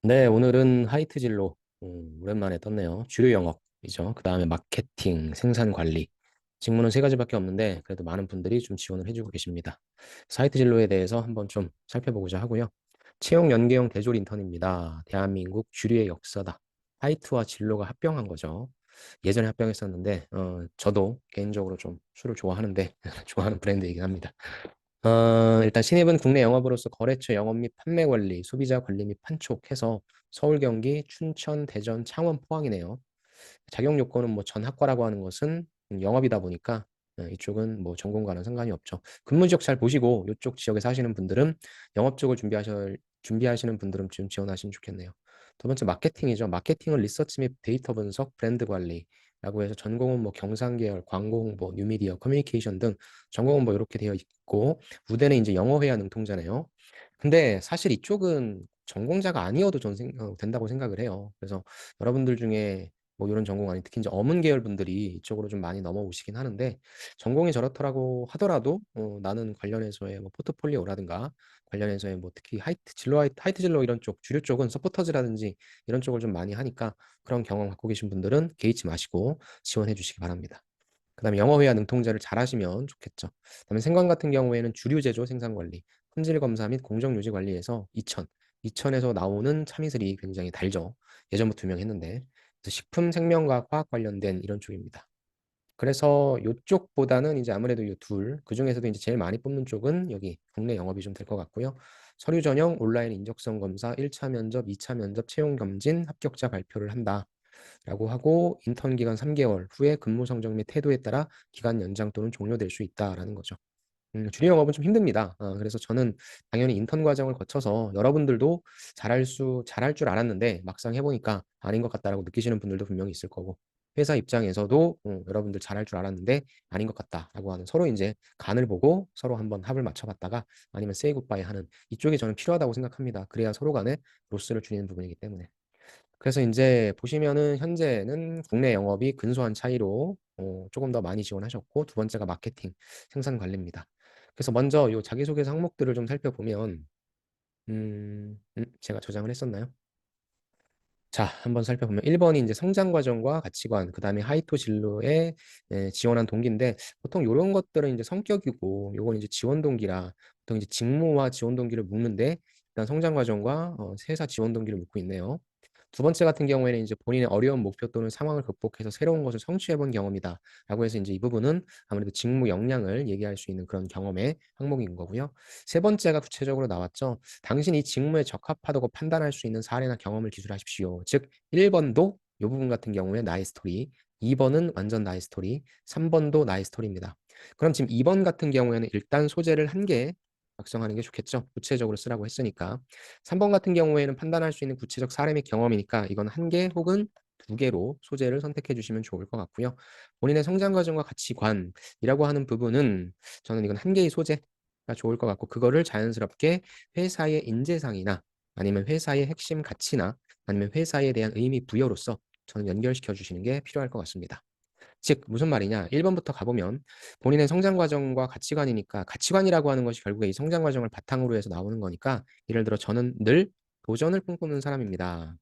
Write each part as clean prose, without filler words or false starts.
네, 오늘은 하이트 진로 오랜만에 떴네요. 주류 영업이죠. 그 다음에 마케팅, 생산 관리. 직무는 세 가지밖에 없는데 그래도 많은 분들이 좀 지원을 해주고 계십니다. 그래서 하이트 진로에 대해서 한번 좀 살펴보고자 하고요. 채용 연계형 대졸 인턴입니다. 대한민국 주류의 역사다. 하이트와 진로가 합병한 거죠. 예전에 합병했었는데 저도 개인적으로 좀 술을 좋아하는데 좋아하는 브랜드이긴 합니다. 일단 신입은 국내 영업으로서 거래처 영업 및 판매 관리, 소비자 관리 및 판촉 해서 서울, 경기, 춘천, 대전, 창원, 포항이네요. 자격 요건은 뭐 전학과라고 하는 것은 영업이다 보니까 이쪽은 뭐 전공과는 상관이 없죠. 근무 지역 잘 보시고 이쪽 지역에 사시는 분들은 영업 쪽을 준비하시는 분들은 지금 지원하시면 좋겠네요. 두 번째 마케팅이죠. 마케팅은 리서치 및 데이터 분석, 브랜드 관리라고 해서 전공은 뭐 경상 계열, 광고 홍보, 뉴미디어, 커뮤니케이션 등 전공은 뭐 이렇게 되어 있고 우대는 이제 영어회화 능통자네요. 근데 사실 이쪽은 전공자가 아니어도 된다고 생각을 해요. 그래서 여러분들 중에 뭐 이런 전공 아니 특히 이제 어문 계열 분들이 이쪽으로 좀 많이 넘어오시긴 하는데 전공이 저렇더라고 하더라도 나는 관련해서의 뭐 포트폴리오라든가 관련해서의 뭐 특히 하이트 진로 이런 쪽 주류 쪽은 서포터즈라든지 이런 쪽을 좀 많이 하니까 그런 경험 갖고 계신 분들은 개의치 마시고 지원해 주시기 바랍니다. 그다음에 영어회화 능통자를 잘하시면 좋겠죠. 그다음에 생관 같은 경우에는 주류 제조 생산 관리, 품질 검사 및 공정 유지 관리에서 이천에서 나오는 참이슬이 굉장히 달죠. 예전부터 유명했는데 그래서 식품 생명과학 화학 관련된 이런 쪽입니다. 그래서 이쪽보다는 이제 아무래도 이 둘, 그중에서도 이제 제일 많이 뽑는 쪽은 여기 국내 영업이 좀 될 것 같고요. 서류 전형, 온라인 인적성 검사, 1차 면접, 2차 면접, 채용 검진, 합격자 발표를 한다. 라고 하고 인턴 기간 3개월 후에 근무 성적 및 태도에 따라 기간 연장 또는 종료될 수 있다라는 거죠. 주류 영업은 좀 힘듭니다. 그래서 저는 당연히 인턴 과정을 거쳐서 여러분들도 잘할 줄 알았는데 막상 해보니까 아닌 것 같다라고 느끼시는 분들도 분명히 있을 거고 회사 입장에서도 여러분들 잘할 줄 알았는데 아닌 것 같다라고 하는 서로 이제 간을 보고 서로 한번 합을 맞춰봤다가 아니면 세이 굿바이 하는 이쪽이 저는 필요하다고 생각합니다. 그래야 서로 간에 로스를 줄이는 부분이기 때문에. 그래서 이제 보시면은 현재는 국내 영업이 근소한 차이로 조금 더 많이 지원하셨고 두 번째가 마케팅, 생산 관리입니다. 그래서 먼저 요 자기소개서 항목들을 좀 살펴보면 제가 저장을 했었나요? 자, 한번 살펴보면 1번이 이제 성장 과정과 가치관, 그다음에 하이토 진로에 지원한 동기인데 보통 이런 것들은 이제 성격이고 요건 이제 지원 동기라 보통 이제 직무와 지원 동기를 묶는데 일단 성장 과정과 회사 지원 동기를 묶고 있네요. 두 번째 같은 경우에는 이제 본인의 어려운 목표 또는 상황을 극복해서 새로운 것을 성취해본 경험이다. 라고 해서 이제 이 부분은 아무래도 직무 역량을 얘기할 수 있는 그런 경험의 항목인 거고요. 세 번째가 구체적으로 나왔죠. 당신이 직무에 적합하다고 판단할 수 있는 사례나 경험을 기술하십시오. 즉, 1번도 이 부분 같은 경우에 나의 스토리, 2번은 완전 나의 스토리, 3번도 나의 스토리입니다. 그럼 지금 2번 같은 경우에는 일단 소재를 한 개 작성하는 게 좋겠죠. 구체적으로 쓰라고 했으니까. 3번 같은 경우에는 판단할 수 있는 구체적 사례 및 경험이니까 이건 한 개 혹은 두 개로 소재를 선택해 주시면 좋을 것 같고요. 본인의 성장 과정과 가치관이라고 하는 부분은 저는 이건 한 개의 소재가 좋을 것 같고 그거를 자연스럽게 회사의 인재상이나 아니면 회사의 핵심 가치나 아니면 회사에 대한 의미 부여로서 저는 연결시켜 주시는 게 필요할 것 같습니다. 즉 무슨 말이냐 1번부터 가보면 본인의 성장 과정과 가치관이니까 가치관이라고 하는 것이 결국에 이 성장 과정을 바탕으로 해서 나오는 거니까 예를 들어 저는 늘 도전을 꿈꾸는 사람입니다.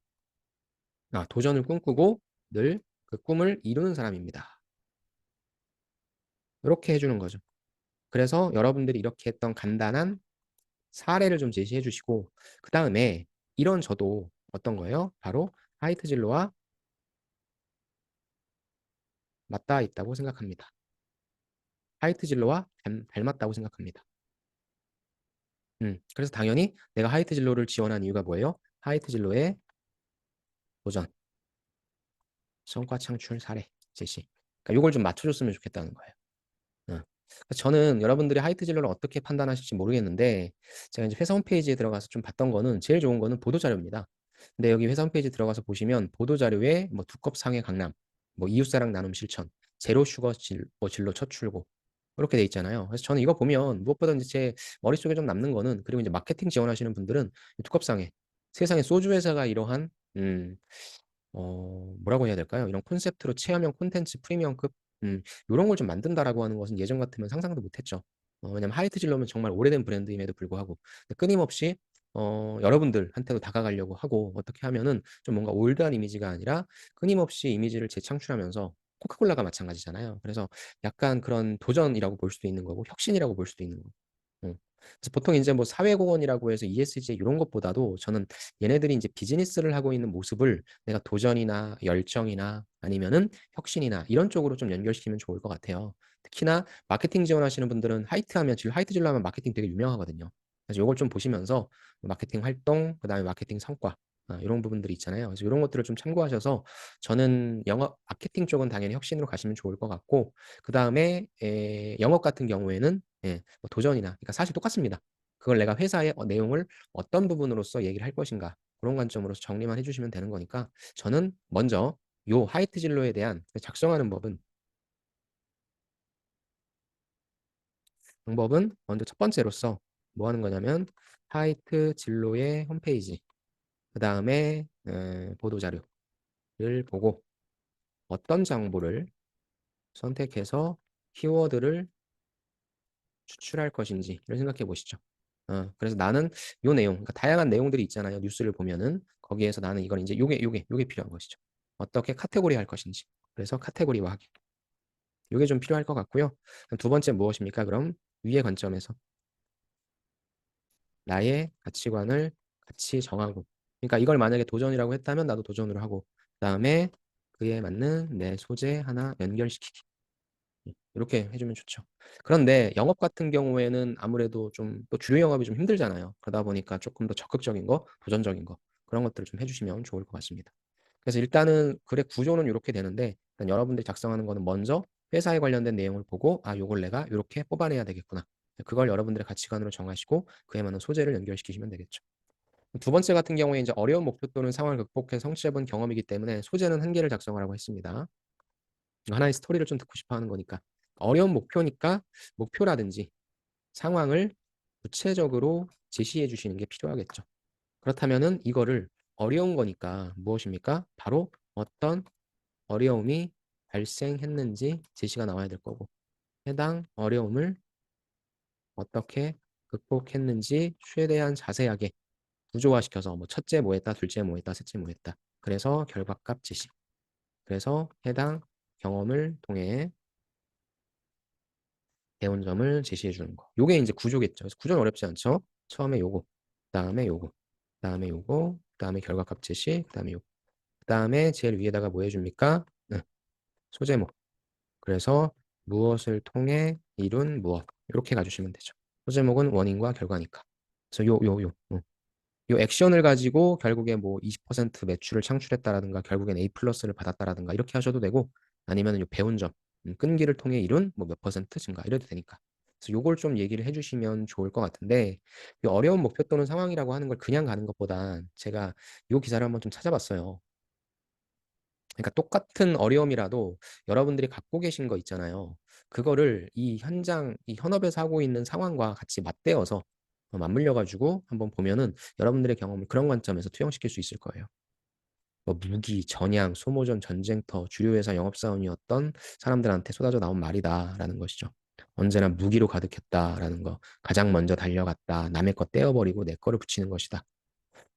도전을 꿈꾸고 늘 그 꿈을 이루는 사람입니다. 이렇게 해주는 거죠. 그래서 여러분들이 이렇게 했던 간단한 사례를 좀 제시해 주시고 그 다음에 이런 저도 어떤 거예요? 바로 하이트 진로와 맞닿아 있다고 생각합니다. 하이트 진로와 닮았다고 생각합니다. 그래서 당연히 내가 하이트 진로를 지원한 이유가 뭐예요? 하이트 진로의 도전, 성과 창출 사례, 제시. 그러니까 이걸 좀 맞춰줬으면 좋겠다는 거예요. 저는 여러분들이 하이트 진로를 어떻게 판단하실지 모르겠는데 제가 이제 회사 홈페이지에 들어가서 좀 봤던 거는 제일 좋은 거는 보도자료입니다. 근데 여기 회사 홈페이지 들어가서 보시면 보도자료에 뭐 두껍상의 강남, 뭐 이웃사랑 나눔 실천, 제로 슈거 진로 첫 출고 이렇게 돼 있잖아요. 그래서 저는 이거 보면 무엇보다 이제 제 머릿속에 좀 남는 거는 그리고 이제 마케팅 지원하시는 분들은 두껍상에 세상에 소주 회사가 이러한 뭐라고 해야 될까요? 이런 콘셉트로 체험형 콘텐츠 프리미엄급 요런 걸 좀 만든다라고 하는 것은 예전 같으면 상상도 못했죠. 왜냐면 하이트 진로면 정말 오래된 브랜드임에도 불구하고 끊임없이 여러분들한테도 다가가려고 하고 어떻게 하면은 좀 뭔가 올드한 이미지가 아니라 끊임없이 이미지를 재창출하면서 코카콜라가 마찬가지잖아요. 그래서 약간 그런 도전이라고 볼 수도 있는 거고 혁신이라고 볼 수도 있는 거고. 그래서 보통 이제 뭐 사회공헌이라고 해서 ESG 이런 것보다도 저는 얘네들이 이제 비즈니스를 하고 있는 모습을 내가 도전이나 열정이나 아니면은 혁신이나 이런 쪽으로 좀 연결시키면 좋을 것 같아요. 특히나 마케팅 지원하시는 분들은 하이트 하면 지금 하이트 진로 하면 마케팅 되게 유명하거든요. 그래서 이걸 좀 보시면서 마케팅 활동, 그다음에 마케팅 성과 이런 부분들이 있잖아요. 그래서 이런 것들을 좀 참고하셔서 저는 영업 마케팅 쪽은 당연히 혁신으로 가시면 좋을 것 같고 그다음에 영업 같은 경우에는 뭐 도전이나 그러니까 사실 똑같습니다. 그걸 내가 회사의 내용을 어떤 부분으로서 얘기를 할 것인가 그런 관점으로서 정리만 해주시면 되는 거니까 저는 먼저 요 하이트 진로에 대한 작성하는 방법은 먼저 첫 번째로서 뭐 하는 거냐면 하이트 진로의 홈페이지 그 다음에 보도 자료를 보고 어떤 정보를 선택해서 키워드를 추출할 것인지를 생각해 보시죠. 그래서 나는 요 내용, 그러니까 다양한 내용들이 있잖아요. 뉴스를 보면은 거기에서 나는 이걸 이제 요게 필요한 것이죠. 어떻게 카테고리 할 것인지. 그래서 카테고리화하기. 요게 좀 필요할 것 같고요. 두 번째 무엇입니까? 그럼 위의 관점에서 나의 가치관을 같이 정하고. 그러니까 이걸 만약에 도전이라고 했다면 나도 도전으로 하고. 그다음에 그에 맞는 내 소재 하나 연결시키기. 이렇게 해주면 좋죠. 그런데 영업 같은 경우에는 아무래도 좀 또 주류 영업이 좀 힘들잖아요. 그러다 보니까 조금 더 적극적인 거, 도전적인 거 그런 것들을 좀 해주시면 좋을 것 같습니다. 그래서 일단은 글의 구조는 이렇게 되는데 일단 여러분들이 작성하는 거는 먼저 회사에 관련된 내용을 보고 요걸 내가 이렇게 뽑아내야 되겠구나. 그걸 여러분들의 가치관으로 정하시고 그에 맞는 소재를 연결시키시면 되겠죠. 두 번째 같은 경우에 이제 어려운 목표 또는 상황을 극복해 성취해본 경험이기 때문에 소재는 한 개를 작성하라고 했습니다. 하나의 스토리를 좀 듣고 싶어 하는 거니까. 어려운 목표니까 목표라든지 상황을 구체적으로 제시해 주시는 게 필요하겠죠. 그렇다면은 이거를 어려운 거니까 무엇입니까? 바로 어떤 어려움이 발생했는지 제시가 나와야 될 거고 해당 어려움을 어떻게 극복했는지 최대한 자세하게 구조화시켜서 뭐 첫째 뭐 했다, 둘째 뭐 했다, 셋째 뭐 했다. 그래서 결과값 제시. 그래서 해당 경험을 통해 배운 점을 제시해 주는 거. 요게 이제 구조겠죠. 그래서 구조는 어렵지 않죠. 처음에 요거, 그다음에 요거, 그다음에 요거, 그다음에 결과값 제시, 그다음에 요거. 그다음에 제일 위에다가 뭐 해줍니까? 소제목. 그래서 무엇을 통해 이룬 무엇. 이렇게 가주시면 되죠. 소제목은 원인과 결과니까. 그래서 요 액션을 가지고 결국에 뭐 20% 매출을 창출했다라든가 결국엔 A 플러스를 받았다라든가 이렇게 하셔도 되고 아니면 요 배운 점, 끈기를 통해 이룬 뭐 몇 퍼센트 증가 이래도 되니까. 그래서 요걸 좀 얘기를 해주시면 좋을 것 같은데 이 어려운 목표 또는 상황이라고 하는 걸 그냥 가는 것보다 제가 요 기사를 한번 좀 찾아봤어요. 그러니까 똑같은 어려움이라도 여러분들이 갖고 계신 거 있잖아요. 그거를 이 현장, 이 현업에서 하고 있는 상황과 같이 맞대어서 맞물려 가지고 한번 보면은 여러분들의 경험을 그런 관점에서 투영시킬 수 있을 거예요. 뭐 무기, 전향, 소모전, 전쟁터, 주류 회사 영업사원이었던 사람들한테 쏟아져 나온 말이다라는 것이죠. 언제나 무기로 가득했다라는 거. 가장 먼저 달려갔다. 남의 거 떼어버리고 내 거를 붙이는 것이다.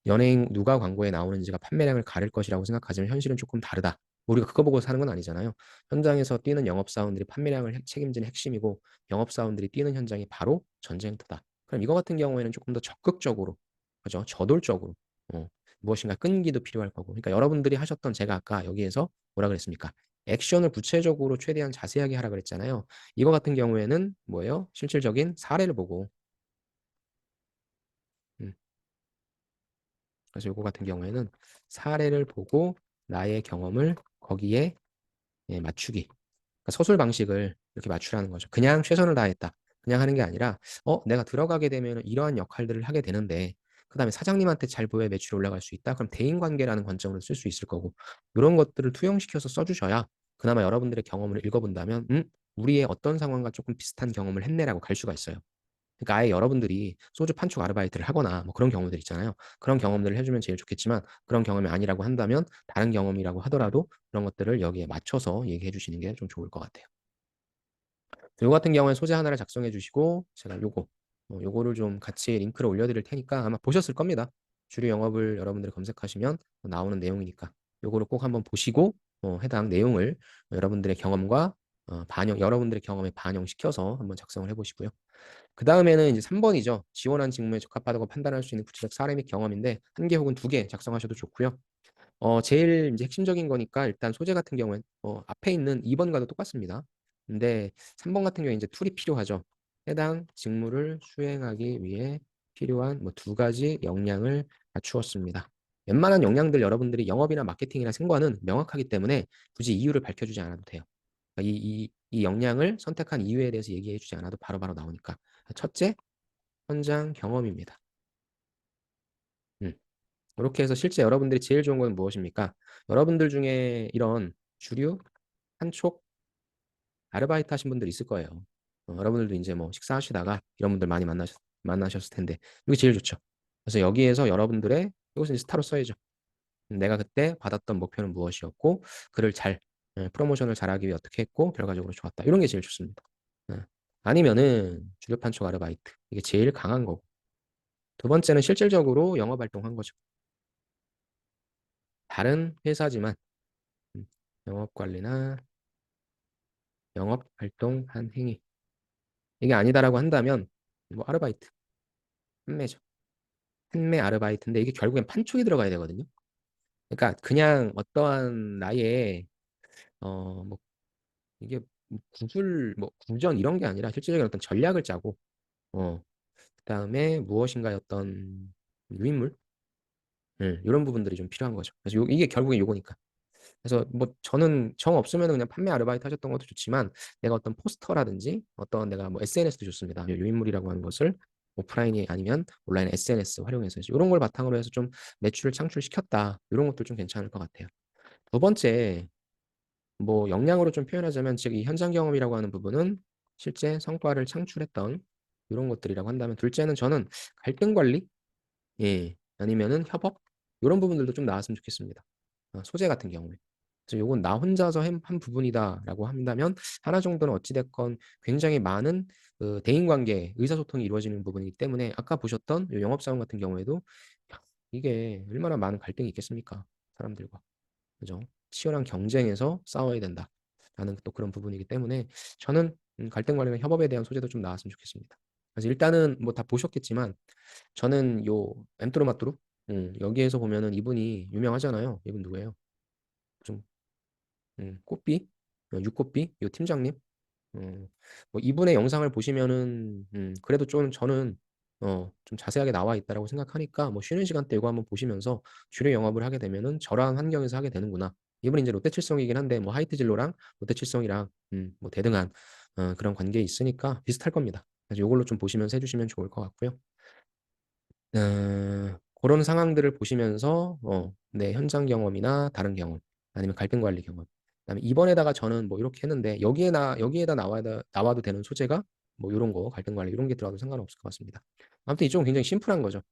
연예인 누가 광고에 나오는지가 판매량을 가릴 것이라고 생각하지만 현실은 조금 다르다. 우리가 그거 보고 사는 건 아니잖아요. 현장에서 뛰는 영업사원들이 판매량을 책임지는 핵심이고 영업사원들이 뛰는 현장이 바로 전쟁터다. 그럼 이거 같은 경우에는 조금 더 적극적으로, 그죠? 저돌적으로 무엇인가 끈기도 필요할 거고. 그러니까 여러분들이 하셨던 제가 아까 여기에서 뭐라 그랬습니까? 액션을 구체적으로 최대한 자세하게 하라 그랬잖아요. 이거 같은 경우에는 뭐예요? 실질적인 사례를 보고 음, 그래서 요거 같은 경우에는 사례를 보고 나의 경험을 거기에 맞추기. 그러니까 서술 방식을 이렇게 맞추라는 거죠. 그냥 최선을 다했다. 그냥 하는 게 아니라 내가 들어가게 되면 이러한 역할들을 하게 되는데 그다음에 사장님한테 잘 보여야 매출이 올라갈 수 있다. 그럼 대인관계라는 관점으로 쓸 수 있을 거고 이런 것들을 투영시켜서 써주셔야 그나마 여러분들의 경험을 읽어본다면 우리의 어떤 상황과 조금 비슷한 경험을 했네라고 갈 수가 있어요. 그러니까 아예 여러분들이 소주 판촉 아르바이트를 하거나 뭐 그런 경험들 있잖아요. 그런 경험들을 해주면 제일 좋겠지만 그런 경험이 아니라고 한다면 다른 경험이라고 하더라도 그런 것들을 여기에 맞춰서 얘기해 주시는 게 좀 좋을 것 같아요. 요 같은 경우에 소재 하나를 작성해 주시고 제가 요거 요거를 좀 같이 링크를 올려드릴 테니까 아마 보셨을 겁니다. 주류 영업을 여러분들이 검색하시면 나오는 내용이니까 요거를 꼭 한번 보시고 해당 내용을 여러분들의 경험과 여러분들의 경험에 반영시켜서 한번 작성을 해보시고요. 그 다음에는 이제 3번이죠. 지원한 직무에 적합하다고 판단할 수 있는 구체적 사례 및 경험인데 한 개 혹은 두 개 작성하셔도 좋고요. 제일 이제 핵심적인 거니까 일단 소재 같은 경우엔 앞에 있는 2번과도 똑같습니다. 근데 3번 같은 경우에 이제 툴이 필요하죠. 해당 직무를 수행하기 위해 필요한 뭐 두 가지 역량을 갖추었습니다. 웬만한 역량들 여러분들이 영업이나 마케팅이나 승과는 명확하기 때문에 굳이 이유를 밝혀주지 않아도 돼요. 그러니까 이 역량을 선택한 이유에 대해서 얘기해주지 않아도 바로바로 나오니까. 첫째, 현장 경험입니다. 음. 이렇게 해서 실제 여러분들이 제일 좋은 건 무엇입니까? 여러분들 중에 이런 주류, 한촉, 아르바이트 하신 분들 있을 거예요. 여러분들도 이제 뭐 식사하시다가 이런 분들 많이 만나셨을 텐데 이게 제일 좋죠. 그래서 여기에서 여러분들의 이것은 이제 스타로 써야죠. 내가 그때 받았던 목표는 무엇이었고 그를 프로모션을 잘하기 위해 어떻게 했고 결과적으로 좋았다. 이런 게 제일 좋습니다. 예. 아니면은 주류 판촉 아르바이트 이게 제일 강한 거고 두 번째는 실질적으로 영업 활동한 거죠. 다른 회사지만 음, 영업 관리나 영업 활동한 행위 이게 아니다라고 한다면 뭐 아르바이트, 판매죠. 판매 아르바이트인데 이게 결국엔 판촉이 들어가야 되거든요. 그러니까 그냥 어떠한 나의 뭐 이게 구술 뭐 구전 이런 게 아니라 실질적인 어떤 전략을 짜고 그다음에 무엇인가의 어떤 유인물 이런 부분들이 좀 필요한 거죠. 그래서 이게 결국엔 요거니까. 그래서 뭐 저는 정 없으면 그냥 판매 아르바이트 하셨던 것도 좋지만 내가 어떤 포스터라든지 어떤 내가 뭐 SNS도 좋습니다. 유인물이라고 하는 것을 오프라인이 아니면 온라인 SNS 활용해서 이런 걸 바탕으로 해서 좀 매출을 창출시켰다. 이런 것도 좀 괜찮을 것 같아요. 두 번째, 뭐 역량으로 좀 표현하자면 즉 이 현장 경험이라고 하는 부분은 실제 성과를 창출했던 이런 것들이라고 한다면 둘째는 저는 갈등 관리, 예, 아니면은 협업 이런 부분들도 좀 나왔으면 좋겠습니다. 소재 같은 경우에. 그래서 요건 나 혼자서 한 부분이다라고 한다면 하나 정도는 어찌됐건 굉장히 많은 그 대인관계, 의사소통이 이루어지는 부분이기 때문에 아까 보셨던 요 영업사원 같은 경우에도 이게 얼마나 많은 갈등이 있겠습니까? 사람들과. 그죠? 치열한 경쟁에서 싸워야 된다라는 또 그런 부분이기 때문에 저는 갈등 관리나 협업에 대한 소재도 좀 나왔으면 좋겠습니다. 그래서 일단은 뭐 다 보셨겠지만 저는 요 엠뚜루마뚜루 여기에서 보면은 이분이 유명하잖아요. 이분 누구예요? 좀 꽃비 육꽃비 요 팀장님 뭐 이분의 영상을 보시면은 그래도 좀 저는 좀 자세하게 나와 있다라고 생각하니까 뭐 쉬는 시간 때 이거 한번 보시면서 주류 영업을 하게 되면은 저러한 환경에서 하게 되는구나. 이분은 이제 롯데칠성이긴 한데 뭐 하이트진로랑 롯데칠성이랑 뭐 대등한 그런 관계에 있으니까 비슷할 겁니다. 그래서 이걸로 좀 보시면서 해주시면 좋을 것 같고요. 그런 상황들을 보시면서 내 현장 경험이나 다른 경험 아니면 갈등 관리 경험 그다음에 이번에다가 저는 뭐 이렇게 했는데 여기에다 나와도 되는 소재가 뭐 이런 거 갈등 관리 이런 게 들어가도 상관없을 것 같습니다. 아무튼 이쪽은 굉장히 심플한 거죠.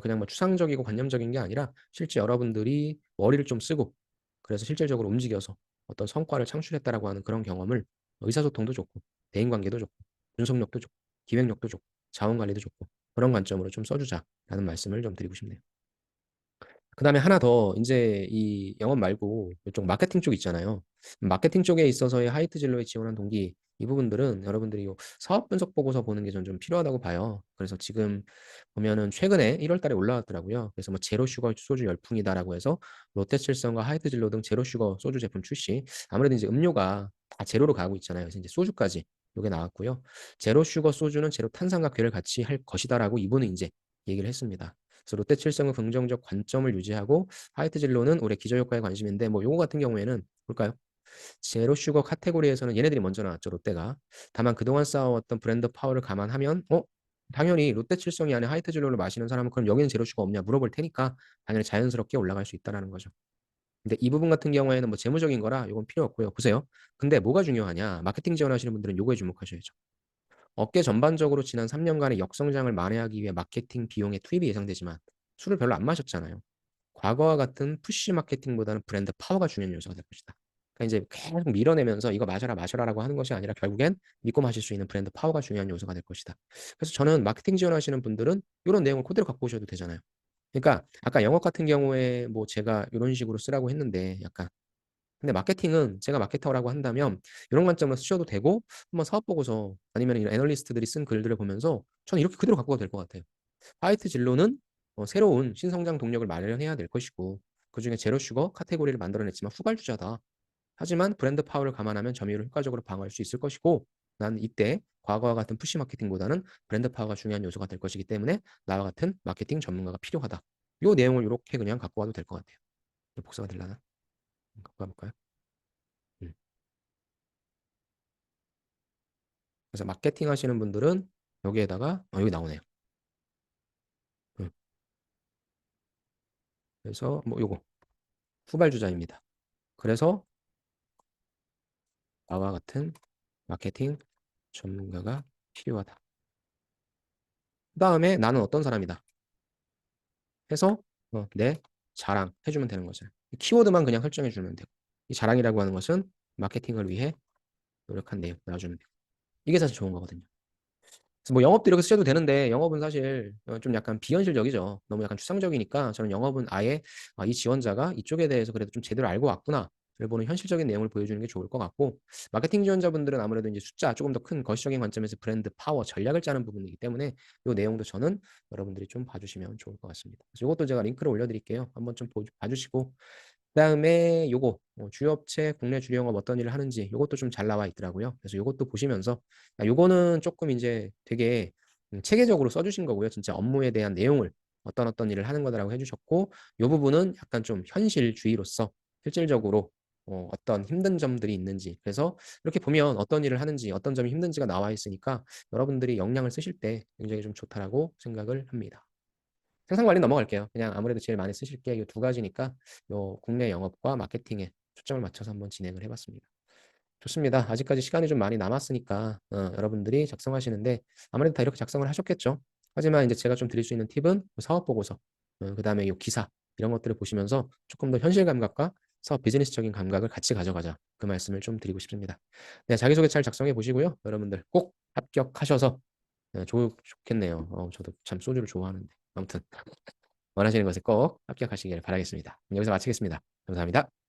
그냥 뭐 추상적이고 관념적인 게 아니라 실제 여러분들이 머리를 좀 쓰고 그래서 실질적으로 움직여서 어떤 성과를 창출했다라고 하는 그런 경험을 의사소통도 좋고 대인관계도 좋고 분석력도 좋고 기획력도 좋고 자원관리도 좋고 그런 관점으로 좀 써주자라는 말씀을 좀 드리고 싶네요. 그 다음에 하나 더 이제 이 영업 말고 이쪽 마케팅 쪽 있잖아요. 마케팅 쪽에 있어서의 하이트 진로에 지원한 동기 이 부분들은 여러분들이 요 사업 분석 보고서 보는 게 전 좀 필요하다고 봐요. 그래서 지금 보면은 최근에 1월 달에 올라왔더라고요. 그래서 뭐 제로 슈거 소주 열풍이다라고 해서 롯데칠성과 하이트 진로 등 제로 슈거 소주 제품 출시. 아무래도 이제 음료가 다 제로로 가고 있잖아요. 그래서 이제 소주까지 요게 나왔고요. 제로 슈거 소주는 제로 탄산과 궤를 같이 할 것이다라고 이분은 이제 얘기를 했습니다. 그래서 롯데칠성은 긍정적 관점을 유지하고 화이트 진로는 올해 기저효과에 관심인데 뭐 요거 같은 경우에는 볼까요? 제로 슈거 카테고리에서는 얘네들이 먼저 나왔죠, 롯데가. 다만 그동안 쌓아왔던 브랜드 파워를 감안하면 당연히 롯데칠성이 안에 화이트 진로를 마시는 사람은 그럼 여기는 제로 슈가 없냐 물어볼 테니까 당연히 자연스럽게 올라갈 수 있다라는 거죠. 근데 이 부분 같은 경우에는 뭐 재무적인 거라 요건 필요 없고요. 보세요. 근데 뭐가 중요하냐? 마케팅 지원하시는 분들은 요거에 주목하셔야죠. 업계 전반적으로 지난 3년간의 역성장을 만회하기 위해 마케팅 비용의 투입이 예상되지만 술을 별로 안 마셨잖아요. 과거와 같은 푸시 마케팅보다는 브랜드 파워가 중요한 요소가 될 것이다. 그러니까 이제 계속 밀어내면서 이거 마셔라 마셔라라고 하는 것이 아니라 결국엔 믿고 마실 수 있는 브랜드 파워가 중요한 요소가 될 것이다. 그래서 저는 마케팅 지원하시는 분들은 이런 내용을 그대로 갖고 오셔도 되잖아요. 그러니까 아까 영업 같은 경우에 뭐 제가 이런 식으로 쓰라고 했는데 약간 근데 마케팅은 제가 마케터라고 한다면 이런 관점으로 쓰셔도 되고 한번 사업 보고서 아니면 이런 애널리스트들이 쓴 글들을 보면서 저는 이렇게 그대로 갖고 가도 될 것 같아요. 화이트 진로는 새로운 신성장 동력을 마련해야 될 것이고 그중에 제로 슈거 카테고리를 만들어냈지만 후발주자다. 하지만 브랜드 파워를 감안하면 점유율을 효과적으로 방어할 수 있을 것이고 난 이때 과거와 같은 푸시 마케팅보다는 브랜드 파워가 중요한 요소가 될 것이기 때문에 나와 같은 마케팅 전문가가 필요하다. 이 내용을 이렇게 그냥 갖고 와도 될 것 같아요. 복사가 되려나? 갖고 와볼까요? 음. 그래서 마케팅 하시는 분들은 여기에다가 여기 나오네요. 음. 그래서 뭐 요거 후발주자입니다. 그래서 나와 같은 마케팅 전문가가 필요하다. 그 다음에 나는 어떤 사람이다. 해서 내 자랑 해주면 되는 거죠. 키워드만 그냥 설정해 주면 되고 이 자랑이라고 하는 것은 마케팅을 위해 노력한 내용 나와주면 되고 이게 사실 좋은 거거든요. 그래서 뭐 영업도 이렇게 쓰셔도 되는데 영업은 사실 좀 약간 비현실적이죠. 너무 약간 추상적이니까 저는 영업은 아예 이 지원자가 이쪽에 대해서 그래도 좀 제대로 알고 왔구나. 를 보는 현실적인 내용을 보여주는 게 좋을 것 같고 마케팅 지원자분들은 아무래도 이제 숫자 조금 더 큰 거시적인 관점에서 브랜드 파워 전략을 짜는 부분이기 때문에 이 내용도 저는 여러분들이 좀 봐주시면 좋을 것 같습니다. 그래서 이것도 제가 링크를 올려드릴게요. 한번 좀 봐주시고 그다음에 요거 주요 업체 국내 주류 영업 어떤 일을 하는지 요것도 좀 잘 나와 있더라고요. 그래서 요것도 보시면서 요거는 조금 이제 되게 체계적으로 써주신 거고요. 진짜 업무에 대한 내용을 어떤 일을 하는 거다라고 해주셨고 요 부분은 약간 좀 현실주의로서 실질적으로 어떤 힘든 점들이 있는지 그래서 이렇게 보면 어떤 일을 하는지 어떤 점이 힘든지가 나와 있으니까 여러분들이 역량을 쓰실 때 굉장히 좀 좋다라고 생각을 합니다. 생산 관리 넘어갈게요. 그냥 아무래도 제일 많이 쓰실 게 이 두 가지니까 요 국내 영업과 마케팅에 초점을 맞춰서 한번 진행을 해봤습니다. 좋습니다. 아직까지 시간이 좀 많이 남았으니까 여러분들이 작성하시는데 아무래도 다 이렇게 작성을 하셨겠죠. 하지만 이제 제가 좀 드릴 수 있는 팁은 사업 보고서, 그다음에 이 기사 이런 것들을 보시면서 조금 더 현실 감각과 사업 비즈니스적인 감각을 같이 가져가자. 그 말씀을 좀 드리고 싶습니다. 네, 자기소개 잘 작성해 보시고요. 여러분들 꼭 합격하셔서 좋겠네요. 저도 참 소주를 좋아하는데. 아무튼 원하시는 것에 꼭 합격하시길 바라겠습니다. 여기서 마치겠습니다. 감사합니다.